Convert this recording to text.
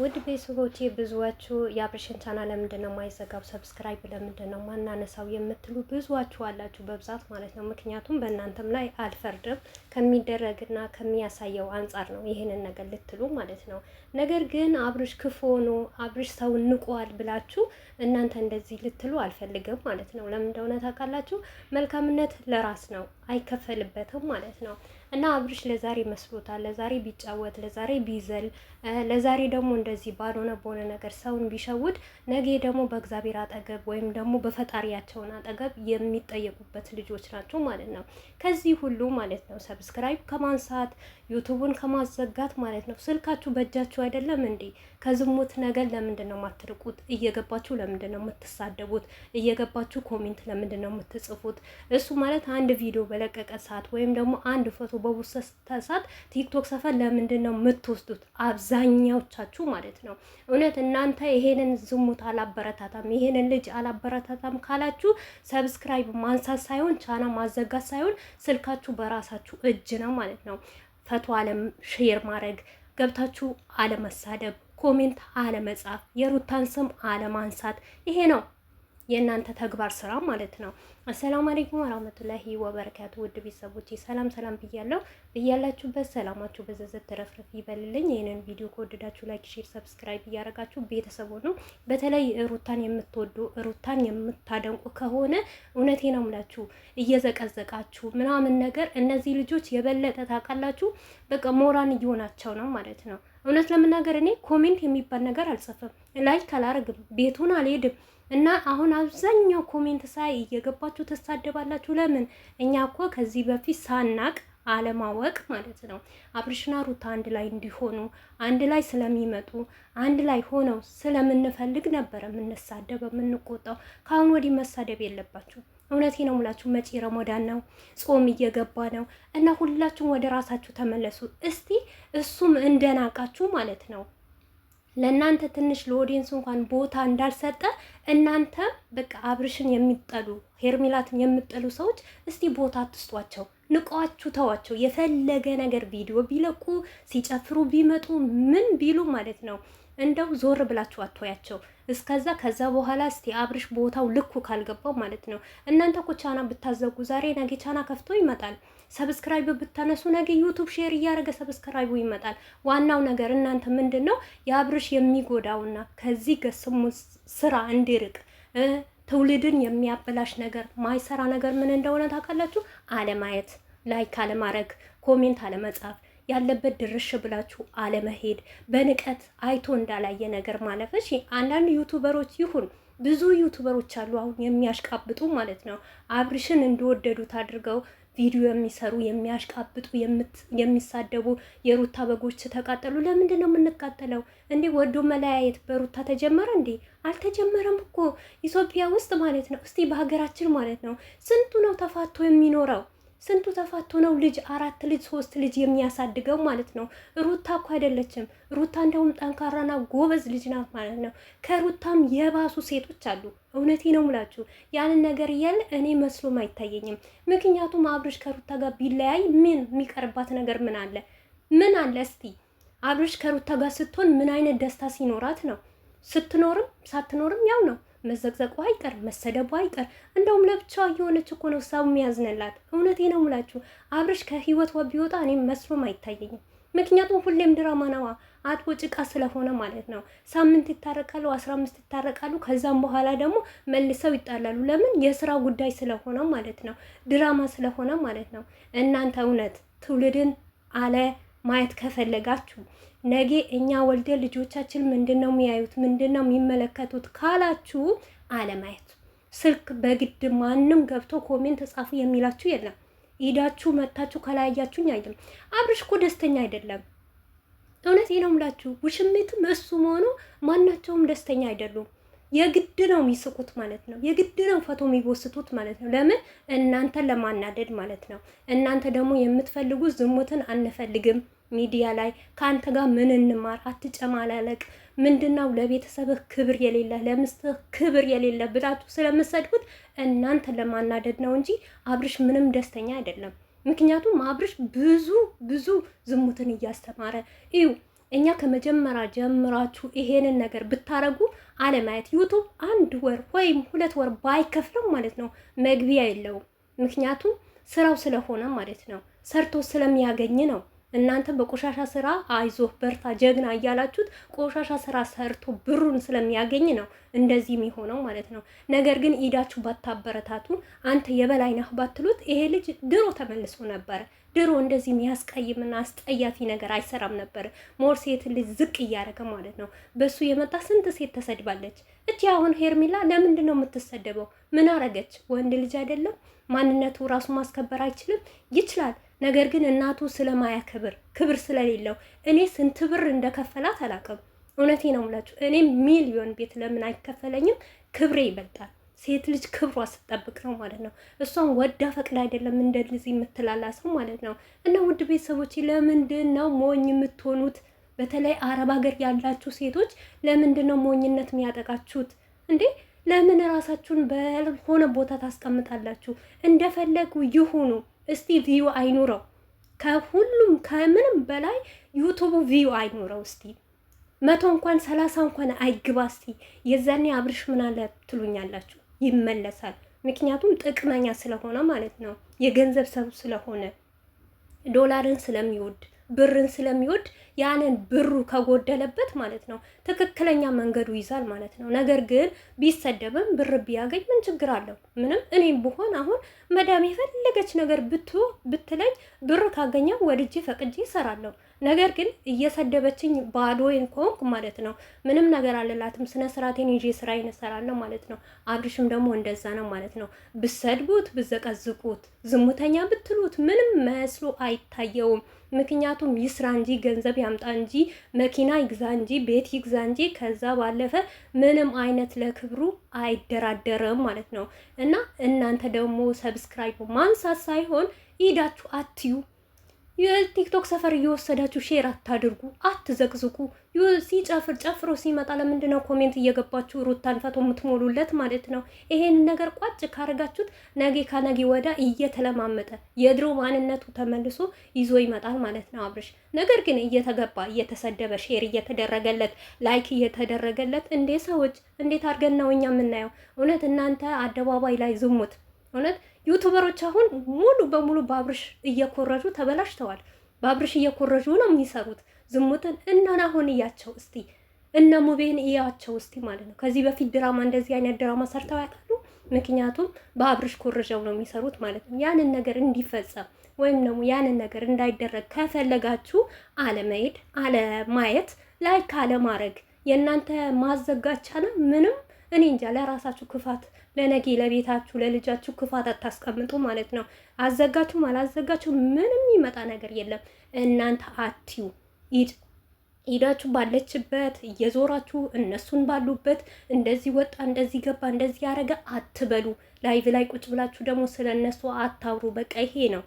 ውድ ቤተሰቦቼ ብዙዋችሁ የአብርሽን ቻናል ለምንድን ነው የማይዘጋው? ሰብስክራይብ ለምንድን ነው ማናነሳው የምትሉ ብዙዋችሁ አላችሁ በብዛት ማለት ነው። ምክንያቱም በእናንተም ላይ አልፈርድም ከሚደረግና ከሚያሳየው አንጻር ነው ይህንን ነገር ልትሉ ማለት ነው። ነገር ግን አብርሽ ክፉ ሆኖ አብርሽ ሰው ንቋል ብላችሁ እናንተ እንደዚህ ልትሉ አልፈልግም ማለት ነው። ለምን እንደሆነ ታውቃላችሁ? መልካምነት ለራስ ነው አይከፈልበትም ማለት ነው። እና አብርሽ ለዛሬ መስሎታል። ለዛሬ ቢጫወት፣ ለዛሬ ቢዘል፣ ለዛሬ ደግሞ እንደዚህ ባልሆነ በሆነ ነገር ሰውን ቢሸውድ ነገ ደግሞ በእግዚአብሔር አጠገብ ወይም ደግሞ በፈጣሪያቸውን አጠገብ የሚጠየቁበት ልጆች ናቸው ማለት ነው። ከዚህ ሁሉ ማለት ነው ሰብስክራይብ ከማንሳት ዩቱቡን ከማዘጋት ማለት ነው። ስልካችሁ በእጃችሁ አይደለም እንዴ? ከዝሙት ነገር ለምንድን ነው የማትርቁት? እየገባችሁ ለምንድን ነው የምትሳደቡት? እየገባችሁ ኮሜንት ለምንድን ነው የምትጽፉት? እሱ ማለት አንድ ቪዲዮ በለቀቀ ሰዓት ወይም ደግሞ አንድ ፎቶ በቡሰተ ሰዓት ቲክቶክ ሰፈር ለምንድን ነው የምትወስዱት? አብዛኛዎቻችሁ ማለት ነው። እውነት እናንተ ይሄንን ዝሙት አላበረታታም ይሄንን ልጅ አላበረታታም ካላችሁ ሰብስክራይብ ማንሳት ሳይሆን ቻና ማዘጋት ሳይሆን ስልካችሁ በራሳችሁ እጅ ነው ማለት ነው። ፈቶ አለም ሼር ማድረግ ገብታችሁ አለመሳደብ፣ ኮሜንት አለመጻፍ፣ የሩታን ስም አለማንሳት፣ ይሄ ነው የእናንተ ተግባር ስራ ማለት ነው። አሰላሙ አለይኩም ወራህመቱላሂ ወበረካቱ። ውድ ቤተሰቦቼ ሰላም ሰላም ብያለሁ። ብያላችሁበት ሰላማችሁ በዘዘት ተረፍረፍ ይበልልኝ። ይህንን ቪዲዮ ከወደዳችሁ ላይክ፣ ሼር፣ ሰብስክራይብ እያደረጋችሁ ቤተሰቡ ነው። በተለይ ሩታን የምትወዱ ሩታን የምታደንቁ ከሆነ እውነቴ ነው የምላችሁ እየዘቀዘቃችሁ ምናምን ነገር እነዚህ ልጆች የበለጠ ታውቃላችሁ በቃ ሞራን እየሆናቸው ነው ማለት ነው። እውነት ለመናገር እኔ ኮሜንት የሚባል ነገር አልጽፍም፣ ላይክ አላረግም፣ ቤቱን አልሄድም እና አሁን አብዛኛው ኮሜንት ሳይ እየገባችሁ ተሳደባላችሁ። ለምን? እኛ እኮ ከዚህ በፊት ሳናቅ አለማወቅ ማለት ነው አብርሽና ሩታ አንድ ላይ እንዲሆኑ አንድ ላይ ስለሚመጡ አንድ ላይ ሆነው ስለምንፈልግ ነበረ የምንሳደብ የምንቆጣው። ከአሁን ወዲህ መሳደብ የለባችሁ። እውነቴ ነው ሙላችሁ። መጪ ረመዳን ነው፣ ጾም እየገባ ነው እና ሁላችሁም ወደ ራሳችሁ ተመለሱ እስቲ። እሱም እንደናቃችሁ ማለት ነው ለእናንተ ትንሽ ለኦዲየንስ እንኳን ቦታ እንዳልሰጠ እናንተ በቃ አብርሽን የሚጠሉ ሄርሜላትን የምጠሉ ሰዎች እስቲ ቦታ አትስጧቸው፣ ንቋችሁ ተዋቸው። የፈለገ ነገር ቪዲዮ ቢለቁ ሲጨፍሩ ቢመጡ ምን ቢሉ ማለት ነው እንደው ዞር ብላችሁ አትወያቸው እስከዛ። ከዛ በኋላ እስቲ አብርሽ ቦታው ልኩ ካልገባው ማለት ነው እናንተ እኮ ቻና ብታዘጉ ዛሬ ነገ ቻና ከፍቶ ይመጣል። ሰብስክራይብ ብታነሱ ነገ ዩቱብ ሼር እያደረገ ሰብስክራይቡ ይመጣል። ዋናው ነገር እናንተ ምንድን ነው የአብርሽ የሚጎዳውና ከዚህ ገስሙ ስራ እንዲርቅ ትውልድን የሚያበላሽ ነገር ማይሰራ ነገር ምን እንደሆነ ታውቃላችሁ? አለማየት፣ ላይክ አለማድረግ፣ ኮሜንት አለመጻፍ፣ ያለበት ድርሽ ብላችሁ አለመሄድ፣ በንቀት አይቶ እንዳላየ ነገር ማለፍ። እሺ አንዳንድ ዩቱበሮች ይሁን ብዙ ዩቱበሮች አሉ አሁን የሚያሽቃብጡ ማለት ነው አብርሽን እንደወደዱት አድርገው ቪዲዮ የሚሰሩ የሚያሽቃብጡ የሚሳደቡ። የሩታ በጎች ተቃጠሉ። ለምንድን ነው የምንቃጠለው እንዴ? ወዶ መለያየት በሩታ ተጀመረ እንዴ? አልተጀመረም እኮ ኢትዮጵያ ውስጥ ማለት ነው። እስቲ በሀገራችን ማለት ነው ስንቱ ነው ተፋቶ የሚኖረው? ስንቱ ተፋቶ ነው ልጅ 4 ልጅ 3 ልጅ የሚያሳድገው ማለት ነው። ሩታ እኮ አይደለችም። ሩታ እንደውም ጠንካራና ጎበዝ ልጅ ናት ማለት ነው። ከሩታም የባሱ ሴቶች አሉ። እውነቴ ነው ሙላችሁ። ያንን ነገር እያለ እኔ መስሎም አይታየኝም። ምክንያቱም አብርሽ ከሩታ ጋር ቢለያይ ምን የሚቀርባት ነገር ምን አለ? ምን አለ? እስቲ አብርሽ ከሩታ ጋር ስትሆን ምን አይነት ደስታ ሲኖራት ነው? ስትኖርም ሳትኖርም ያው ነው። መዘግዘቁ አይቀር፣ መሰደቡ አይቀር። እንደውም ለብቻዋ እየሆነች እኮ ነው ሰው የሚያዝንላት። እውነቴ ነው ሙላችሁ። አብርሽ ከህይወቷ ቢወጣ እኔም መስሎም አይታየኝም። ምክንያቱም ሁሌም ድራማ ነዋ፣ አጥቦ ጭቃ ስለሆነ ማለት ነው። ሳምንት ይታረቃሉ፣ 15 ይታረቃሉ። ከዛም በኋላ ደግሞ መልሰው ይጣላሉ። ለምን? የስራ ጉዳይ ስለሆነ ማለት ነው፣ ድራማ ስለሆነ ማለት ነው። እናንተ እውነት ትውልድን አለ ማየት ከፈለጋችሁ ነገ እኛ ወልደ ልጆቻችን ምንድነው የሚያዩት ምንድነው የሚመለከቱት ካላችሁ አለማየት። ስልክ በግድ ማንም ገብቶ ኮሜንት ጻፉ የሚላችሁ የለም። ሂዳችሁ መታችሁ ከላያችሁኝ አይደለም። አብርሽ እኮ ደስተኛ አይደለም። እውነቴ ነው የምላችሁ። ውሽሚትም እሱም ሆኖ ማናቸውም ደስተኛ አይደሉም። የግድ ነው የሚስቁት ማለት ነው። የግድ ነው ፎቶ የሚወስቱት ማለት ነው። ለምን? እናንተን ለማናደድ ማለት ነው። እናንተ ደግሞ የምትፈልጉት ዝሙትን አንፈልግም ሚዲያ ላይ ከአንተ ጋር ምን እንማር፣ አትጨማላለቅ፣ ምንድነው ለቤተሰብህ ክብር የሌለ ለምስትህ ክብር የሌለ ብላችሁ ስለምሰድቡት እናንተ ለማናደድ ነው እንጂ አብርሽ ምንም ደስተኛ አይደለም። ምክንያቱም አብርሽ ብዙ ዝሙትን እያስተማረ እዩ እኛ ከመጀመሪያ ጀምራችሁ ይሄንን ነገር ብታረጉ አለማየት ዩቱብ 1 ወር ወይም 2 ወር ባይከፍለው ማለት ነው መግቢያ የለውም። ምክንያቱም ስራው ስለሆነ ማለት ነው፣ ሰርቶ ስለሚያገኝ ነው። እናንተ በቆሻሻ ስራ አይዞህ በርታ ጀግና እያላችሁት ቆሻሻ ስራ ሰርቶ ብሩን ስለሚያገኝ ነው እንደዚህ የሚሆነው ማለት ነው። ነገር ግን ኢዳችሁ ባታበረታቱ፣ አንተ የበላይ ነህ ባትሉት ይሄ ልጅ ድሮ ተመልሶ ነበረ። ድሮ እንደዚህ የሚያስቀይምና አስጠያፊ ነገር አይሰራም ነበር። ሞር ሴት ልጅ ዝቅ እያደረገ ማለት ነው። በሱ የመጣ ስንት ሴት ተሰድባለች። እቺ አሁን ሄርሜላ ለምንድን ነው የምትሰደበው? ምን አረገች? ወንድ ልጅ አይደለም? ማንነቱ ራሱ ማስከበር አይችልም? ይችላል። ነገር ግን እናቱ ስለማያከብር ክብር ስለሌለው እኔ ስንት ብር እንደከፈላት አላውቅም። እውነቴ ነው የምላችሁ። እኔ ሚሊዮን ቤት ለምን አይከፈለኝም? ክብሬ ይበልጣል። ሴት ልጅ ክብሯ ስትጠብቅ ነው ማለት ነው። እሷን ወዳ ፈቅዳ አይደለም እንደዚህ የምትላላሰው ማለት ነው። እና ውድ ቤተሰቦች ለምንድን ነው ሞኝ የምትሆኑት? በተለይ አረብ ሀገር ያላችሁ ሴቶች ለምንድን ነው ሞኝነት የሚያጠቃችሁት እንዴ? ለምን ራሳችሁን በሆነ ቦታ ታስቀምጣላችሁ? እንደፈለጉ ይሁኑ። እስቲ ቪዩ አይኑረው። ከሁሉም ከምንም በላይ ዩቱቡ ቪዩ አይኑረው። እስቲ 100 እንኳን 30 እንኳን አይግባ። እስቲ የዛኔ አብርሽ ምን አለ ትሉኛላችሁ? ይመለሳል። ምክንያቱም ጥቅመኛ ስለሆነ ማለት ነው። የገንዘብ ሰው ስለሆነ ዶላርን ስለሚወድ ብርን ስለሚወድ ያንን ብሩ ከጎደለበት ማለት ነው ትክክለኛ መንገዱ ይዛል ማለት ነው። ነገር ግን ቢሰደብም ብር ቢያገኝ ምን ችግር አለው? ምንም። እኔም ብሆን አሁን መዳም የፈለገች ነገር ብትለኝ ብር ካገኘው ወድጄ ፈቅጄ እሰራለሁ። ነገር ግን እየሰደበችኝ ባዶዬን ከሆንኩ ማለት ነው ምንም ነገር አልላትም። ስነ ስርዓቴን ይዤ ስራዬን እሰራለሁ ማለት ነው። አብርሽም ደግሞ እንደዛ ነው ማለት ነው። ብሰድቡት፣ ብዘቀዝቁት፣ ዝሙተኛ ብትሉት ምንም መስሎ አይታየውም። ምክንያቱም ይስራ እንጂ ገንዘብ ያምጣ እንጂ መኪና ይግዛ እንጂ ቤት ይግዛ እንጂ ከዛ ባለፈ ምንም አይነት ለክብሩ አይደራደርም ማለት ነው። እና እናንተ ደግሞ ሰብስክራይብ ማንሳት ሳይሆን ሂዳችሁ አትዩ። የቲክቶክ ሰፈር እየወሰዳችሁ ሼር አታድርጉ፣ አትዘቅዝቁ። ሲጨፍር ጨፍሮ ሲመጣ ለምንድን ነው ኮሜንት እየገባችሁ ሩታን ፈቶ የምትሞሉለት ማለት ነው? ይሄን ነገር ቋጭ ካረጋችሁት ነገ ከነገ ወዳ እየተለማመጠ የድሮ ማንነቱ ተመልሶ ይዞ ይመጣል ማለት ነው አብርሽ። ነገር ግን እየተገባ እየተሰደበ ሼር እየተደረገለት ላይክ እየተደረገለት እንዴ ሰዎች እንዴት አድርገን ነው እኛ የምናየው? እውነት እናንተ አደባባይ ላይ ዝሙት እውነት ዩቱበሮች አሁን ሙሉ በሙሉ በአብርሽ እየኮረጁ ተበላሽተዋል። በአብርሽ እየኮረጁ ነው የሚሰሩት ዝሙትን። እናን አሁን እያቸው እስቲ እነ ሙቤን እያቸው እስቲ ማለት ነው። ከዚህ በፊት ድራማ እንደዚህ አይነት ድራማ ሰርተው ያውቃሉ? ምክንያቱም በአብርሽ ኮረጃው ነው የሚሰሩት ማለት ነው። ያንን ነገር እንዲፈጸም ወይም ደግሞ ያንን ነገር እንዳይደረግ ከፈለጋችሁ አለመሄድ፣ አለማየት፣ ላይክ አለማድረግ የእናንተ ማዘጋቻ ነው። ምንም እኔ እንጃ። ለራሳችሁ ክፋት ለነገ ለቤታችሁ ለልጃችሁ ክፋት አታስቀምጡ ማለት ነው። አዘጋችሁም አላዘጋችሁ ምንም ይመጣ ነገር የለም። እናንተ አትዩ ሂዳችሁ ባለችበት እየዞራችሁ እነሱን ባሉበት እንደዚህ ወጣ እንደዚህ ገባ እንደዚህ ያደረገ አትበሉ። ላይቭ ላይ ቁጭ ብላችሁ ደግሞ ስለ እነሱ አታውሩ። በቃ ይሄ ነው።